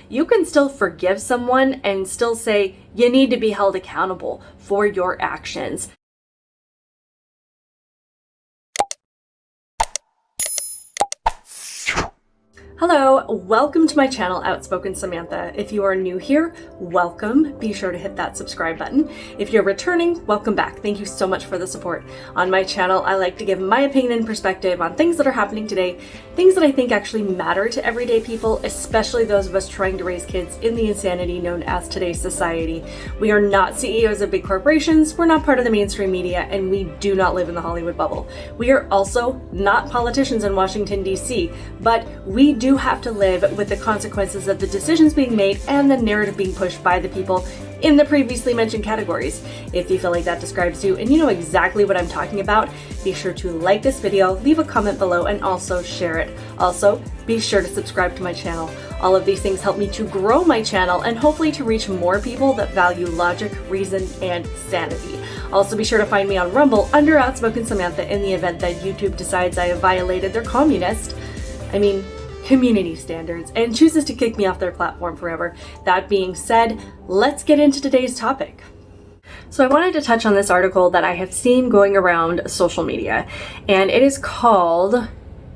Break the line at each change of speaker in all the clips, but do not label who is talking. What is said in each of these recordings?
you can still forgive someone and still say you need to be held accountable for your actions. Hello, welcome to my channel, Outspoken Samantha. If you are new here, welcome. Be sure to hit that subscribe button. If you're returning, welcome back. Thank you so much for the support. On my channel, I like to give my opinion and perspective on things that are happening today, things that I think actually matter to everyday people, especially those of us trying to raise kids in the insanity known as today's society. We are not CEOs of big corporations, we're not part of the mainstream media, and we do not live in the Hollywood bubble. We are also not politicians in Washington, D.C., but we do have to live with the consequences of the decisions being made and the narrative being pushed by the people in the previously mentioned categories. If you feel like that describes you and you know exactly what I'm talking about, be sure to like this video, leave a comment below, and also share it. Also, be sure to subscribe to my channel. All of these things help me to grow my channel and hopefully to reach more people that value logic, reason, and sanity. Also, be sure to find me on Rumble under Outspoken Samantha in the event that YouTube decides I have violated their community standards and chooses to kick me off their platform forever. That being said, let's get into today's topic. So I wanted to touch on this article that I have seen going around social media, and it is called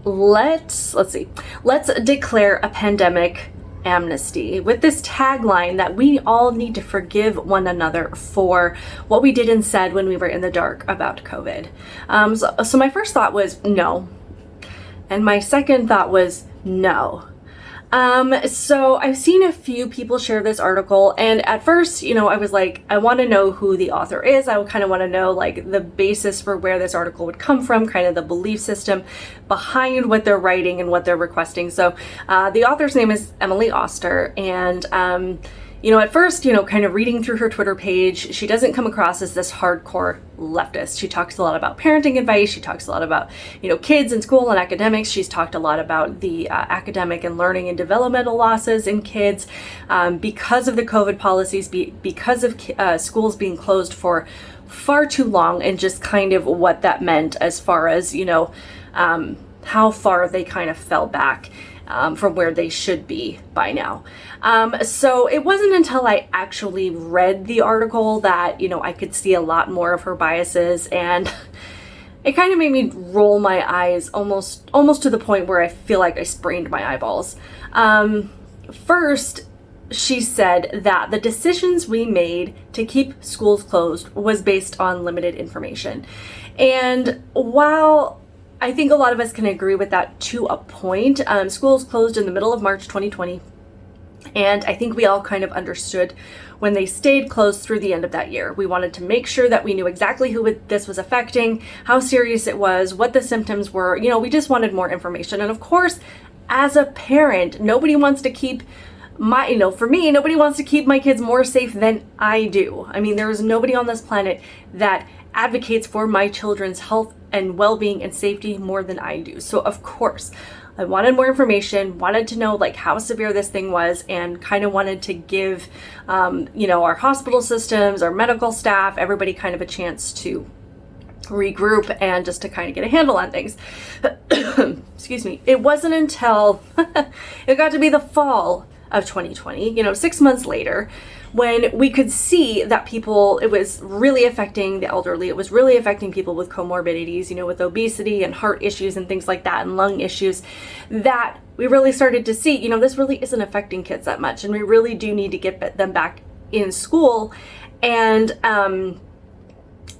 Let's Declare a Pandemic Amnesty, with this tagline that we all need to forgive one another for what we did and said when we were in the dark about COVID. So my first thought was no. And my second thought was no. So I've seen a few people share this article, and at first, I was like, I want to know who the author is. I kind of want to know like the basis for where this article would come from, kind of the belief system behind what they're writing and what they're requesting. So the author's name is Emily Oster, and at first, kind of reading through her Twitter page, she doesn't come across as this hardcore leftist. She talks a lot about parenting advice. She talks a lot about, kids in school and academics. She's talked a lot about the academic and learning and developmental losses in kids because of the COVID policies, because of schools being closed for far too long, and just kind of what that meant as far as, how far they kind of fell back from where they should be by now. So it wasn't until I actually read the article that, I could see a lot more of her biases, and it kind of made me roll my eyes almost to the point where I feel like I sprained my eyeballs. First, she said that the decisions we made to keep schools closed was based on limited information. And while I think a lot of us can agree with that to a point, schools closed in the middle of March 2020. And I think we all kind of understood when they stayed closed through the end of that year. We wanted to make sure that we knew exactly who this was affecting, how serious it was, what the symptoms were. We just wanted more information. And of course, as a parent, nobody wants to keep for me, nobody wants to keep my kids more safe than I do. There is nobody on this planet that advocates for my children's health and well-being and safety more than I do. So of course, I wanted more information, wanted to know like how severe this thing was, and kind of wanted to give, our hospital systems, our medical staff, everybody kind of a chance to regroup and just to kind of get a handle on things. Excuse me. It wasn't until it got to be the fall of 2020, 6 months later, when we could see that it was really affecting the elderly. It was really affecting people with comorbidities, with obesity and heart issues and things like that, and lung issues, that we really started to see, this really isn't affecting kids that much. And we really do need to get them back in school and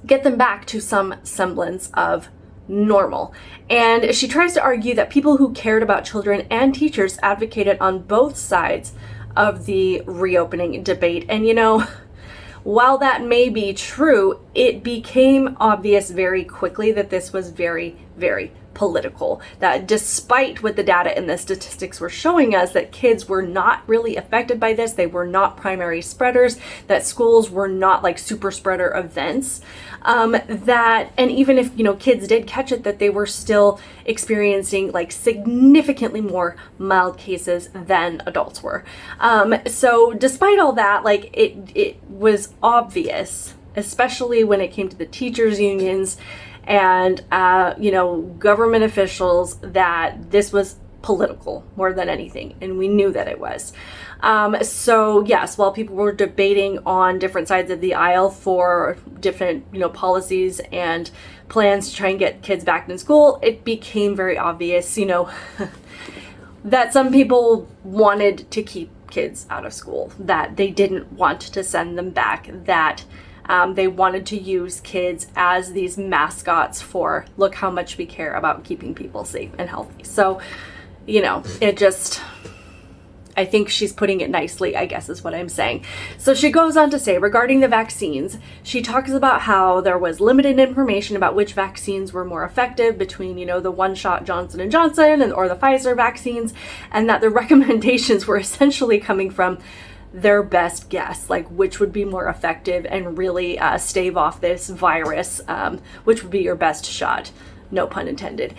get them back to some semblance of normal. And she tries to argue that people who cared about children and teachers advocated on both sides of the reopening debate. And while that may be true, it became obvious very quickly that this was very, very political. That despite what the data and the statistics were showing us, that kids were not really affected by this, they were not primary spreaders, that schools were not like super spreader events, and even if kids did catch it, that they were still experiencing like significantly more mild cases than adults were. So despite all that, like it was obvious, especially when it came to the teachers unions and government officials, that this was political more than anything, and we knew that it was. So yes, while people were debating on different sides of the aisle for different, policies and plans to try and get kids back in school, it became very obvious, that some people wanted to keep kids out of school, that they didn't want to send them back, that they wanted to use kids as these mascots for, look how much we care about keeping people safe and healthy. So, it just, I think she's putting it nicely, I guess is what I'm saying. So she goes on to say, regarding the vaccines, she talks about how there was limited information about which vaccines were more effective between, the one-shot Johnson & Johnson or the Pfizer vaccines, and that the recommendations were essentially coming from their best guess, like which would be more effective and really stave off this virus, which would be your best shot, no pun intended.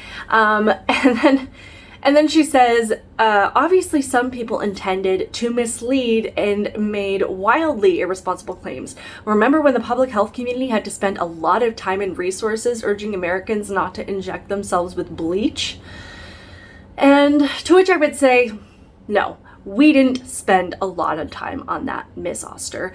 And then she says, obviously some people intended to mislead and made wildly irresponsible claims. Remember when the public health community had to spend a lot of time and resources urging Americans not to inject themselves with bleach? And to which I would say, no. We didn't spend a lot of time on that, Miss Oster,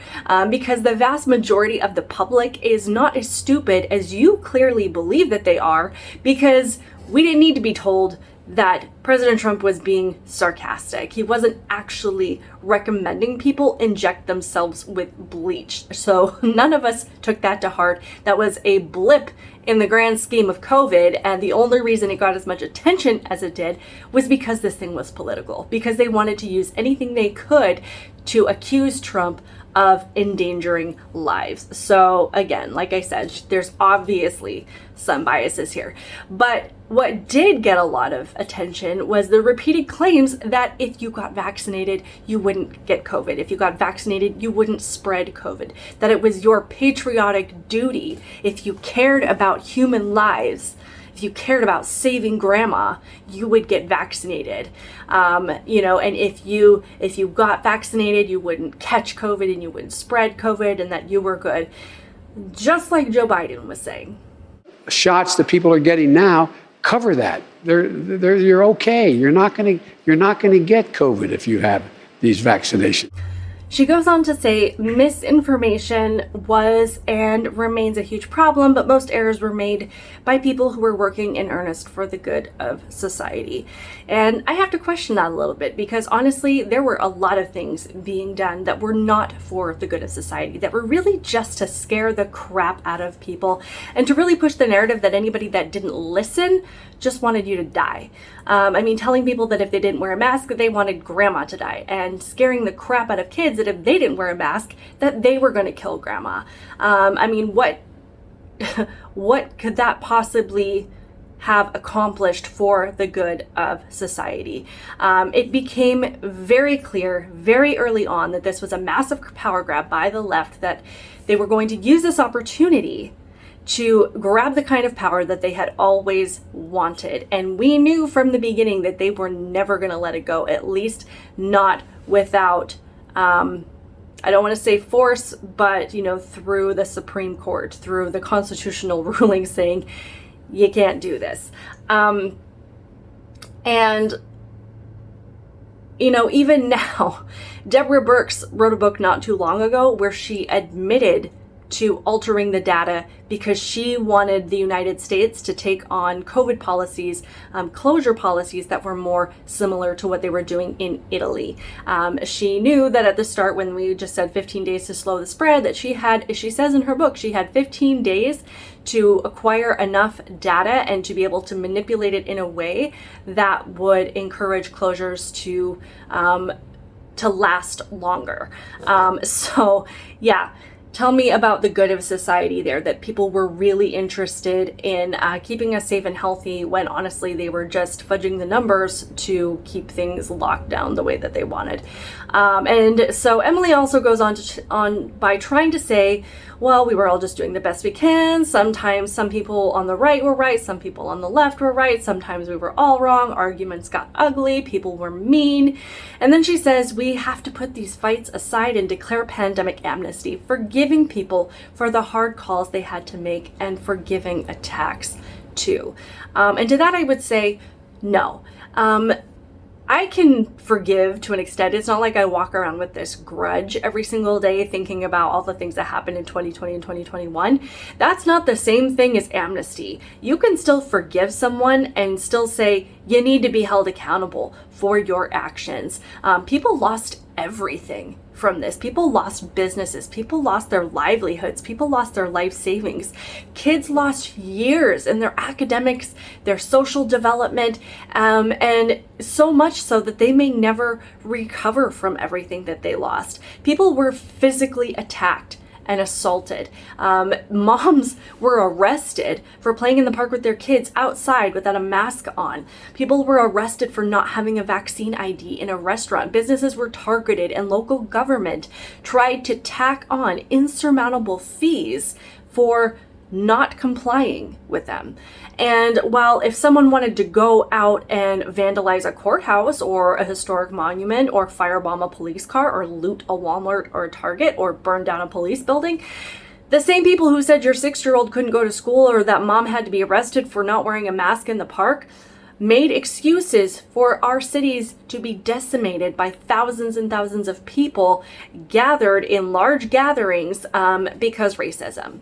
because the vast majority of the public is not as stupid as you clearly believe that they are, because we didn't need to be told that President Trump was being sarcastic. He wasn't actually recommending people inject themselves with bleach. So none of us took that to heart. That was a blip in the grand scheme of COVID, and the only reason it got as much attention as it did was because this thing was political, because they wanted to use anything they could to accuse Trump of endangering lives. So again, like I said, there's obviously some biases here. But what did get a lot of attention was the repeated claims that if you got vaccinated, you wouldn't get COVID. If you got vaccinated, you wouldn't spread COVID. That it was your patriotic duty, if you cared about human lives, if you cared about saving grandma, you would get vaccinated. And if you got vaccinated, you wouldn't catch COVID and you wouldn't spread COVID, and that you were good. Just like Joe Biden was saying.
Shots that people are getting now cover that. You're okay. You're not going to get COVID if you have these vaccinations.
She goes on to say, misinformation was and remains a huge problem, but most errors were made by people who were working in earnest for the good of society. And I have to question that a little bit, because honestly, there were a lot of things being done that were not for the good of society, that were really just to scare the crap out of people and to really push the narrative that anybody that didn't listen just wanted you to die. Telling people that if they didn't wear a mask, they wanted grandma to die, and scaring the crap out of kids that if they didn't wear a mask, that they were going to kill grandma. What could that possibly have accomplished for the good of society? It became very clear very early on that this was a massive power grab by the left, that they were going to use this opportunity to grab the kind of power that they had always wanted. And we knew from the beginning that they were never going to let it go, at least not without, I don't want to say force, but, through the Supreme Court, through the constitutional ruling saying, you can't do this. Even now, Deborah Birx wrote a book not too long ago where she admitted to altering the data because she wanted the United States to take on COVID policies, closure policies that were more similar to what they were doing in Italy. She knew that at the start, when we just said 15 days to slow the spread, that she says in her book, she had 15 days to acquire enough data and to be able to manipulate it in a way that would encourage closures to last longer. Tell me about the good of society there, that people were really interested in keeping us safe and healthy when honestly they were just fudging the numbers to keep things locked down the way that they wanted. And so Emily also goes on by trying to say, well, we were all just doing the best we can. Sometimes some people on the right were right, some people on the left were right, sometimes we were all wrong, arguments got ugly, people were mean. And then she says, we have to put these fights aside and declare pandemic amnesty, forgiving people for the hard calls they had to make and forgiving attacks too. And to that I would say, no. I can forgive to an extent. It's not like I walk around with this grudge every single day thinking about all the things that happened in 2020 and 2021. That's not the same thing as amnesty. You can still forgive someone and still say you need to be held accountable for your actions. People lost everything from this. People lost businesses. People lost their livelihoods. People lost their life savings. Kids lost years in their academics, their social development, and so much so that they may never recover from everything that they lost. People were physically attacked and assaulted. Moms were arrested for playing in the park with their kids outside without a mask on. People were arrested for not having a vaccine ID in a restaurant. Businesses were targeted, and local government tried to tack on insurmountable fees for not complying with them. And while if someone wanted to go out and vandalize a courthouse or a historic monument or firebomb a police car or loot a Walmart or a Target or burn down a police building, the same people who said your 6-year-old couldn't go to school or that mom had to be arrested for not wearing a mask in the park made excuses for our cities to be decimated by thousands and thousands of people gathered in large gatherings because racism.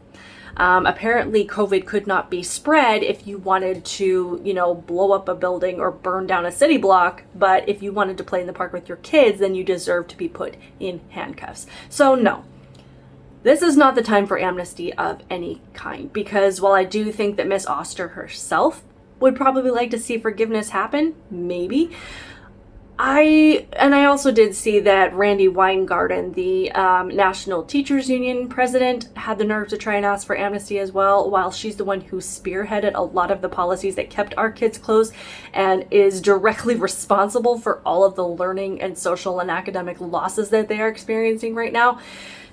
Apparently COVID could not be spread if you wanted to, blow up a building or burn down a city block. But if you wanted to play in the park with your kids, then you deserve to be put in handcuffs. So no, this is not the time for amnesty of any kind, because while I do think that Miss Oster herself would probably like to see forgiveness happen, maybe, I also did see that Randi Weingarten, the National Teachers Union president, had the nerve to try and ask for amnesty as well, while she's the one who spearheaded a lot of the policies that kept our kids closed and is directly responsible for all of the learning and social and academic losses that they are experiencing right now.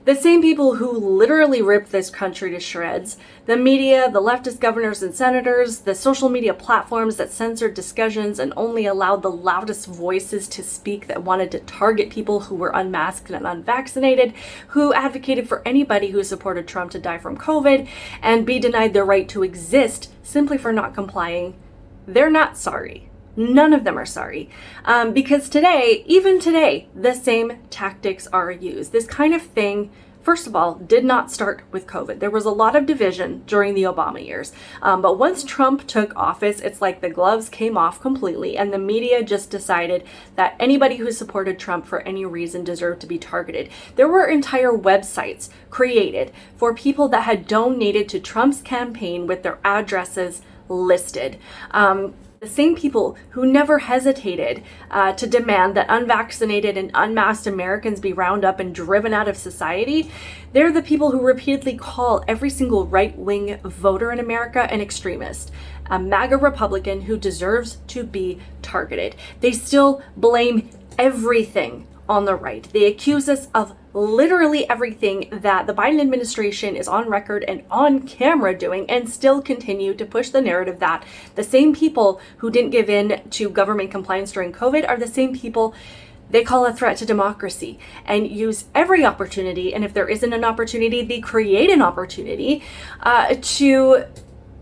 The same people who literally ripped this country to shreds, the media, the leftist governors and senators, the social media platforms that censored discussions and only allowed the loudest voices to speak that wanted to target people who were unmasked and unvaccinated, who advocated for anybody who supported Trump to die from COVID and be denied their right to exist simply for not complying. They're not sorry. None of them are sorry, because even today, the same tactics are used. This kind of thing, first of all, did not start with COVID. There was a lot of division during the Obama years, but once Trump took office, it's like the gloves came off completely, and the media just decided that anybody who supported Trump for any reason deserved to be targeted. There were entire websites created for people that had donated to Trump's campaign with their addresses listed. The same people who never hesitated to demand that unvaccinated and unmasked Americans be rounded up and driven out of society, they're the people who repeatedly call every single right-wing voter in America an extremist, a MAGA Republican who deserves to be targeted. They still blame everything on the right. They accuse us of literally everything that the Biden administration is on record and on camera doing, and still continue to push the narrative that the same people who didn't give in to government compliance during COVID are the same people they call a threat to democracy, and use every opportunity, and if there isn't an opportunity, they create an opportunity to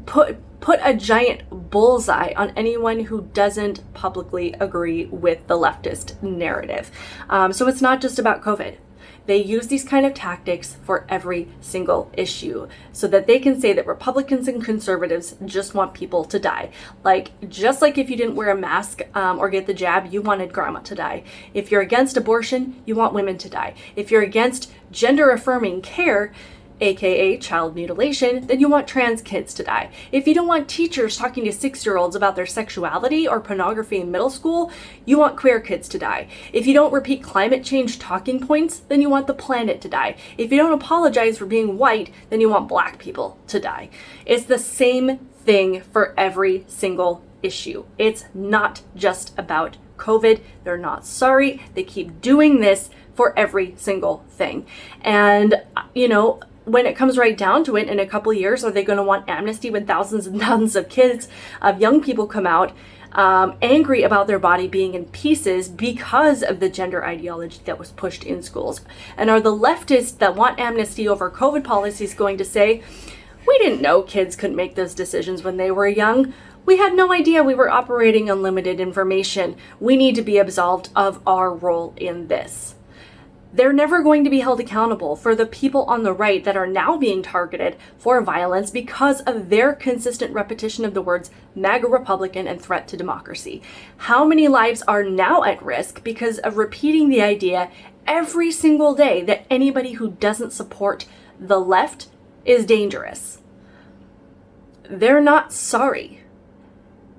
put a giant bullseye on anyone who doesn't publicly agree with the leftist narrative. So it's not just about COVID. They use these kind of tactics for every single issue so that they can say that Republicans and conservatives just want people to die. Just like if you didn't wear a mask or get the jab, you wanted grandma to die. If you're against abortion, you want women to die. If you're against gender affirming care, aka child mutilation, then you want trans kids to die. If you don't want teachers talking to 6-year-olds about their sexuality or pornography in middle school, you want queer kids to die. If you don't repeat climate change talking points, then you want the planet to die. If you don't apologize for being white, then you want black people to die. It's the same thing for every single issue. It's not just about COVID. They're not sorry. They keep doing this for every single thing. And, when it comes right down to it, in a couple of years, are they going to want amnesty when thousands and thousands of kids, of young people come out angry about their body being in pieces because of the gender ideology that was pushed in schools? And are the leftists that want amnesty over COVID policies going to say, we didn't know kids couldn't make those decisions when they were young? We had no idea we were operating on limited information. We need to be absolved of our role in this. They're never going to be held accountable for the people on the right that are now being targeted for violence because of their consistent repetition of the words MAGA Republican and threat to democracy. How many lives are now at risk because of repeating the idea every single day that anybody who doesn't support the left is dangerous? They're not sorry.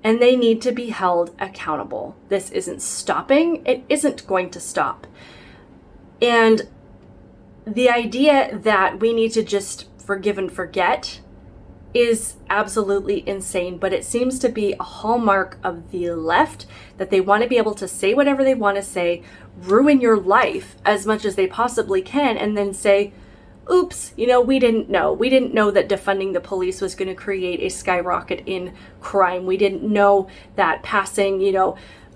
And they need to be held accountable. This isn't stopping. It isn't going to stop. And the idea that we need to just forgive and forget is absolutely insane, but it seems to be a hallmark of the left that they want to be able to say whatever they want to say, ruin your life as much as they possibly can, and then say, oops, we didn't know. We didn't know that defunding the police was going to create a skyrocket in crime. We didn't know that passing,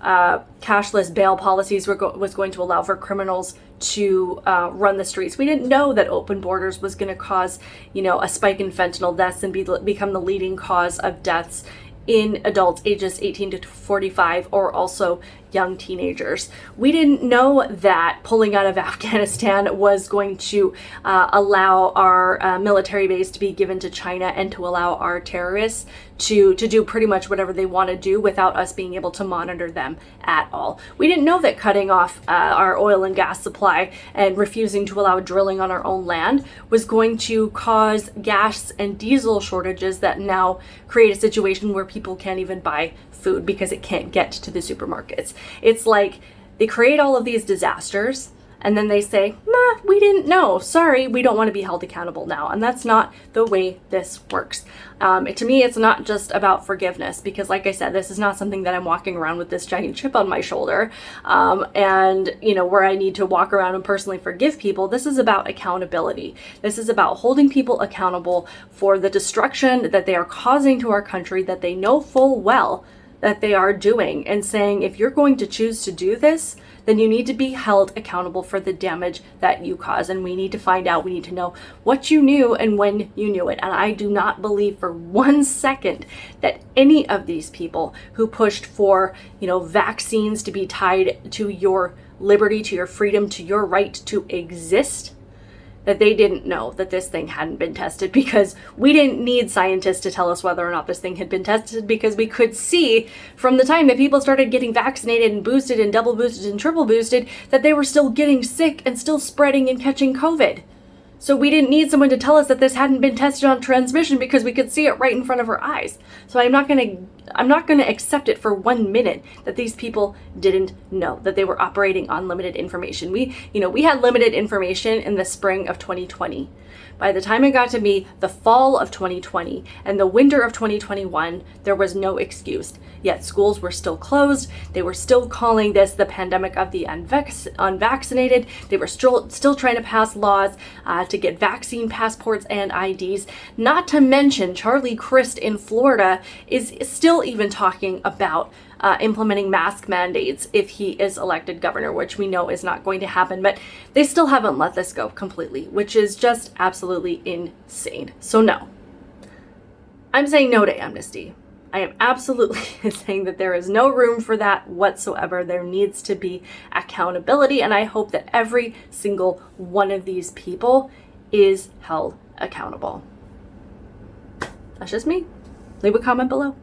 cashless bail policies was going to allow for criminals to run the streets. We didn't know that open borders was going to cause, a spike in fentanyl deaths and become the leading cause of deaths in adults ages 18 to 45 or also young teenagers. We didn't know that pulling out of Afghanistan was going to allow our military base to be given to China and to allow our terrorists to do pretty much whatever they want to do without us being able to monitor them at all. We didn't know that cutting off our oil and gas supply and refusing to allow drilling on our own land was going to cause gas and diesel shortages that now create a situation where people can't even buy food because it can't get to the supermarkets. It's like they create all of these disasters and then they say, nah, we didn't know. Sorry, we don't want to be held accountable now. And that's not the way this works. To me, it's not just about forgiveness because, like I said, this is not something that I'm walking around with this giant chip on my shoulder and, where I need to walk around and personally forgive people. This is about accountability. This is about holding people accountable for the destruction that they are causing to our country that they know full well that they are doing, and saying, if you're going to choose to do this, then you need to be held accountable for the damage that you cause. And we need to find out, we need to know what you knew and when you knew it. And I do not believe for 1 second that any of these people who pushed for, vaccines to be tied to your liberty, to your freedom, to your right to exist, that they didn't know that this thing hadn't been tested, because we didn't need scientists to tell us whether or not this thing had been tested, because we could see from the time that people started getting vaccinated and boosted and double boosted and triple boosted that they were still getting sick and still spreading and catching COVID. So we didn't need someone to tell us that this hadn't been tested on transmission because we could see it right in front of our eyes. So I'm not going to accept it for 1 minute that these people didn't know that they were operating on limited information. We had limited information in the spring of 2020. By the time it got to be the fall of 2020 and the winter of 2021, there was no excuse. Yet schools were still closed. They were still calling this the pandemic of the unvaccinated. They were still trying to pass laws to get vaccine passports and IDs. Not to mention Charlie Crist in Florida is still even talking about implementing mask mandates if he is elected governor, which we know is not going to happen, but they still haven't let this go completely, which is just absolutely insane. So no, I'm saying no to amnesty. I am absolutely saying that there is no room for that whatsoever. There needs to be accountability, and I hope that every single one of these people is held accountable. That's just me. Leave a comment below.